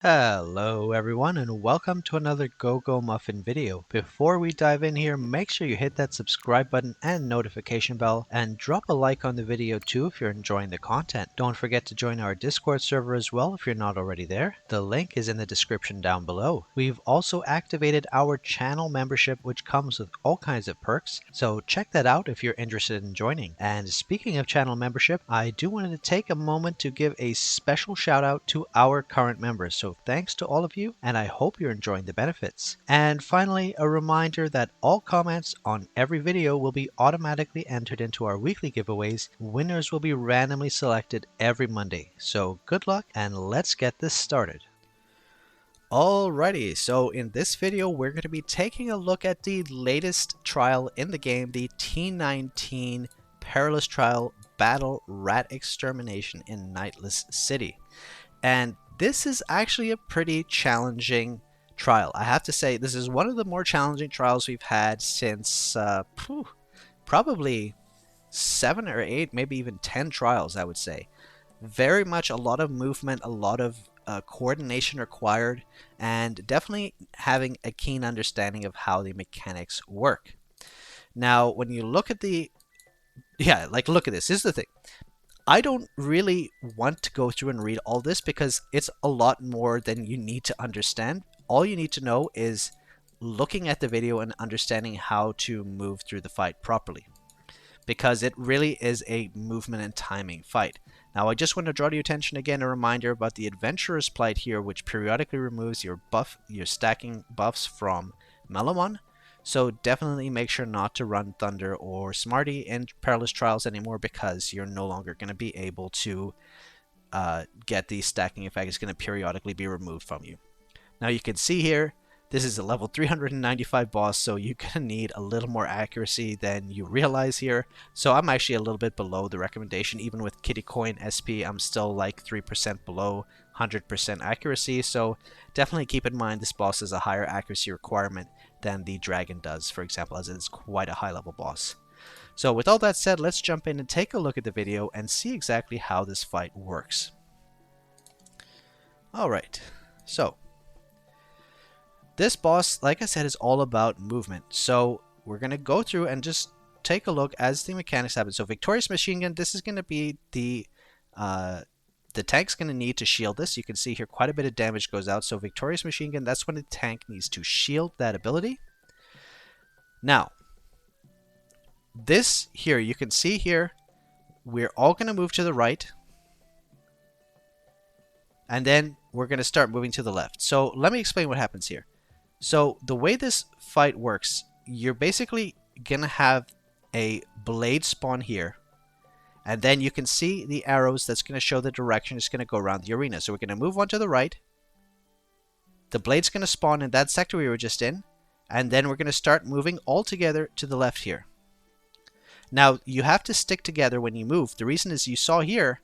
Hello everyone and welcome to another Go Go Muffin video. Before we dive in here, make sure you hit that subscribe button and notification bell and drop a like on the video too if you're enjoying the content. Don't forget to join our Discord server as well if you're not already there. The link is in the description down below. We've also activated our channel membership which comes with all kinds of perks, so check that out if you're interested in joining. And speaking of channel membership, I do want to take a moment to give a special shout out to our current members. So thanks to all of you, and I hope you're enjoying the benefits. And finally, a reminder that all comments on every video will be automatically entered into our weekly giveaways. Winners will be randomly selected every Monday. So good luck, and let's get this started. Alrighty, so in this video we're going to be taking a look at the latest trial in the game, the T19 Perilous Trial Battle Rat Extermination in Nightless City. And this is actually a pretty challenging trial. I have to say, this is one of the more challenging trials we've had since probably 7 or 8, maybe even 10 trials, I would say. Very much a lot of movement, a lot of coordination required, and definitely having a keen understanding of how the mechanics work. Now, when you look at the... Yeah, like look at this. This is the thing. I don't really want to go through and read all this because it's a lot more than you need to understand. All you need to know is looking at the video and understanding how to move through the fight properly, because it really is a movement and timing fight. Now I just want to draw to your attention again a reminder about the Adventurer's Plight here, which periodically removes your stacking buffs from Melamon. So definitely make sure not to run Thunder or Smarty in Perilous Trials anymore, because you're no longer going to be able to get the stacking effect. It's going to periodically be removed from you. Now you can see here, this is a level 395 boss, so you're going to need a little more accuracy than you realize here. So I'm actually a little bit below the recommendation. Even with Kitty Coin SP, I'm still like 3% below 100% accuracy. So definitely keep in mind this boss has a higher accuracy requirement than the dragon does, for example, as it is quite a high level boss. So with all that said, let's jump in and take a look at the video and see exactly how this fight works. Alright, so this boss, like I said, is all about movement. So we're going to go through and just take a look as the mechanics happen. So Victorious Machine Gun, this is going to be the tank's going to need to shield this. You can see here quite a bit of damage goes out. So Victorious Machine Gun, that's when the tank needs to shield that ability. Now, this here, you can see here, we're all going to move to the right. And then we're going to start moving to the left. So let me explain what happens here. So the way this fight works, you're basically going to have a blade spawn here. And then you can see the arrows that's going to show the direction it's going to go around the arena. So we're going to move on to the right. The blade's going to spawn in that sector we were just in. And then we're going to start moving all together to the left here. Now, you have to stick together when you move. The reason is you saw here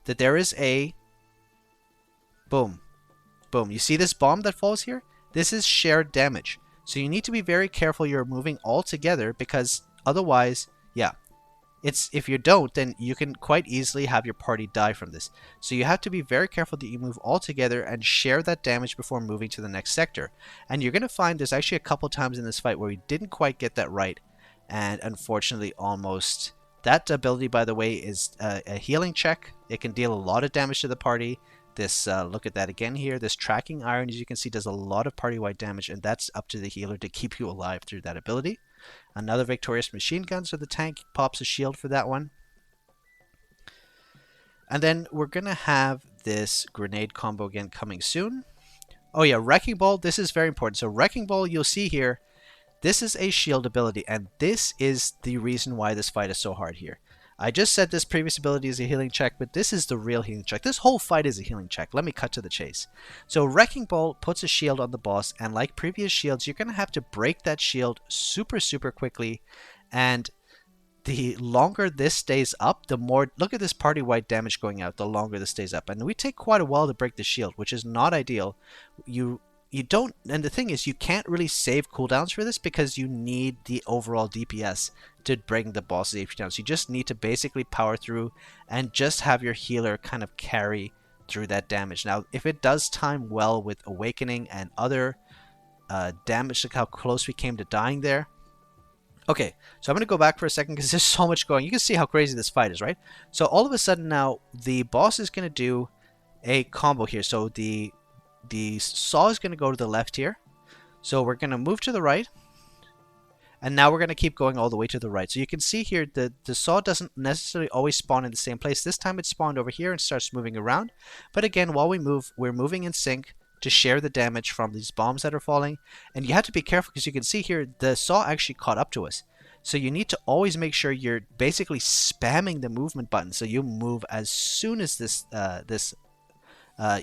that there is a... Boom. Boom. You see this bomb that falls here? This is shared damage. So you need to be very careful you're moving all together, because otherwise, yeah, if you don't, then you can quite easily have your party die from this. So you have to be very careful that you move all together and share that damage before moving to the next sector. And you're going to find there's actually a couple times in this fight where we didn't quite get that right, and unfortunately almost... That ability, by the way, is a healing check. It can deal a lot of damage to the party. This, look at that again here. This tracking iron, as you can see, does a lot of party-wide damage, and that's up to the healer to keep you alive through that ability. Another Victorious Machine Gun, so the tank pops a shield for that one. And then we're going to have this grenade combo again coming soon. Oh yeah, Wrecking Ball, this is very important. So Wrecking Ball, you'll see here, this is a shield ability, and this is the reason why this fight is so hard here. I just said this previous ability is a healing check, but this is the real healing check. This whole fight is a healing check. Let me cut to the chase. So Wrecking Ball puts a shield on the boss, and like previous shields, you're going to have to break that shield super, super quickly. And the longer this stays up, the more... Look at this party-wide damage going out, the longer this stays up. And we take quite a while to break the shield, which is not ideal. You don't... And the thing is, you can't really save cooldowns for this because you need the overall DPS to bring the boss's HP down. So you just need to basically power through and just have your healer kind of carry through that damage. Now, if it does time well with Awakening and other damage, look how close we came to dying there. Okay, so I'm going to go back for a second because there's so much going. You can see how crazy this fight is, right? So all of a sudden now, the boss is going to do a combo here. So the saw is going to go to the left here. So we're going to move to the right. And now we're going to keep going all the way to the right. So you can see here the saw doesn't necessarily always spawn in the same place. This time it spawned over here and starts moving around. But again, while we move, we're moving in sync to share the damage from these bombs that are falling. And you have to be careful because you can see here the saw actually caught up to us. So you need to always make sure you're basically spamming the movement button so you move as soon as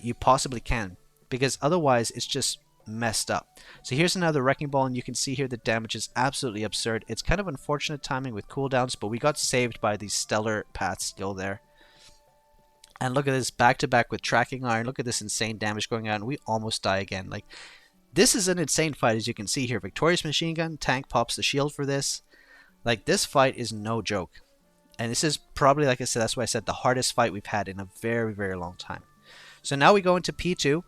you possibly can, because otherwise it's just messed up. So here's another wrecking ball, and you can see here the damage is absolutely absurd. It's kind of unfortunate timing with cooldowns, but we got saved by the stellar path skill there. And look at this, back to back with tracking iron. Look at this insane damage going on, and we almost die again. Like, this is an insane fight, as you can see here. Victorious machine gun, tank pops the shield for this. Like, this fight is no joke. And this is probably, like I said, that's why I said the hardest fight we've had in a very, very long time. So now we go into P2.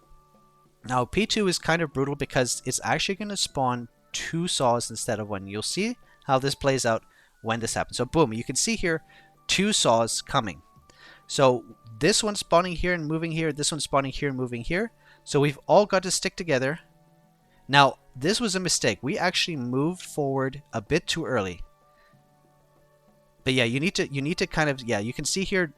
Now P2 is kind of brutal because it's actually going to spawn 2 saws instead of 1. You'll see how this plays out when this happens. So boom, you can see here 2 saws coming. So this one's spawning here and moving here. This one's spawning here and moving here. So we've all got to stick together. Now this was a mistake. We actually moved forward a bit too early. But yeah, you need to kind of, yeah, you can see here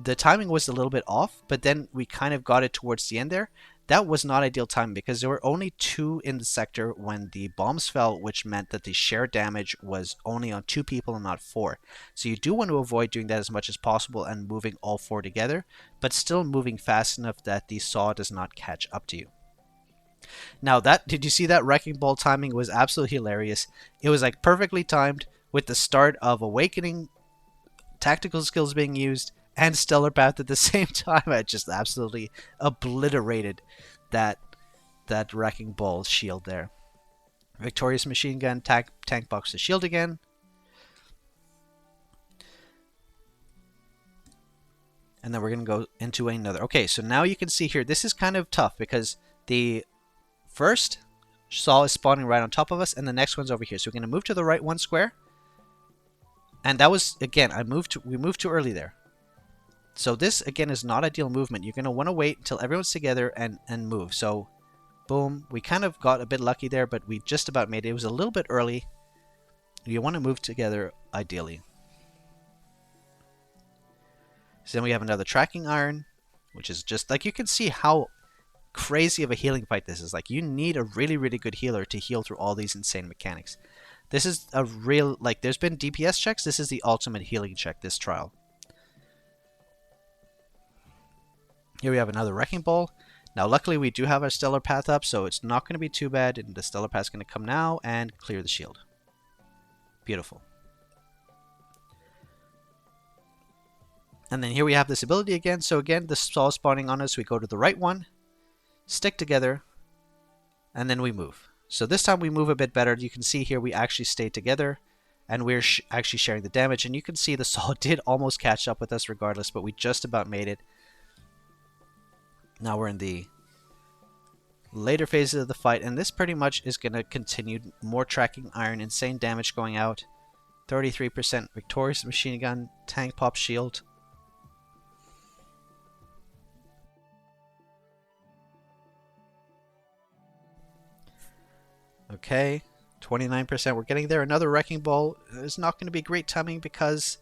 the timing was a little bit off, but then we kind of got it towards the end there. That was not ideal timing because there were only 2 in the sector when the bombs fell, which meant that the shared damage was only on 2 people and not 4. So you do want to avoid doing that as much as possible and moving all 4 together, but still moving fast enough that the saw does not catch up to you. Now did you see that wrecking ball timing was absolutely hilarious. It was like perfectly timed with the start of Awakening, tactical skills being used, and Stellar Path at the same time. I just absolutely obliterated that wrecking ball shield there. Victorious machine gun, tank box the shield again. And then we're going to go into another. Okay, so now you can see here, this is kind of tough because the first saw is spawning right on top of us and the next one's over here. So we're going to move to the right 1 square. And that was, again, we moved too early there. So this, again, is not ideal movement. You're going to want to wait until everyone's together and move. So, boom. We kind of got a bit lucky there, but we just about made it. It was a little bit early. You want to move together, ideally. So then we have another tracking iron, which is just, like, you can see how crazy of a healing fight this is. Like, you need a really, really good healer to heal through all these insane mechanics. This is a real, like, there's been DPS checks. This is the ultimate healing check, this trial. Here we have another wrecking ball. Now luckily we do have our stellar path up, so it's not going to be too bad, and the stellar path is going to come now and clear the shield. Beautiful. And then here we have this ability again. So again, the saw spawning on us, we go to the right one, stick together, and then we move. So this time we move a bit better. You can see here we actually stay together, and we're actually sharing the damage. And you can see the saw did almost catch up with us regardless, but we just about made it. Now we're in the later phases of the fight, and this pretty much is going to continue. More tracking iron, insane damage going out, 33% victorious machine gun, tank pop shield. Okay, 29%. We're getting there. Another wrecking ball. It's not going to be great timing because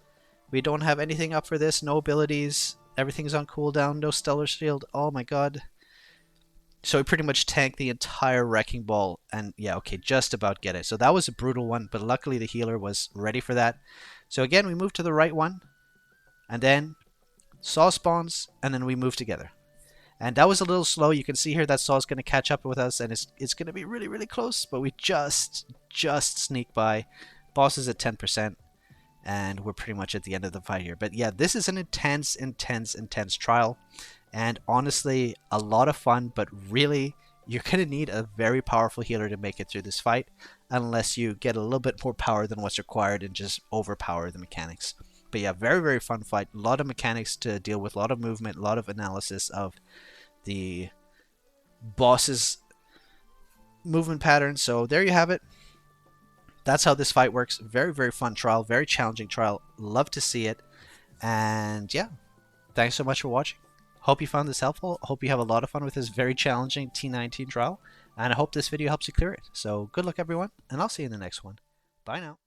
we don't have anything up for this. No abilities. Everything's on cooldown, no stellar shield. Oh my god. So we pretty much tanked the entire wrecking ball, and yeah, okay, just about get it. So that was a brutal one, but luckily the healer was ready for that. So again, we move to the right one, and then saw spawns, and then we move together. And that was a little slow. You can see here that saw is going to catch up with us, and it's going to be really, really close, but we just sneak by. Boss is at 10%. And we're pretty much at the end of the fight here. But yeah, this is an intense trial. And honestly, a lot of fun. But really, you're going to need a very powerful healer to make it through this fight. Unless you get a little bit more power than what's required and just overpower the mechanics. But But yeah, very, very fun fight. A lot of mechanics to deal with, a lot of movement, a lot of analysis of the boss's movement patterns. So there you have it. That's how this fight works. Very, very fun trial. Very challenging trial. Love to see it. And yeah, thanks so much for watching. Hope you found this helpful. Hope you have a lot of fun with this very challenging T19 trial. And I hope this video helps you clear it. So good luck, everyone. And I'll see you in the next one. Bye now.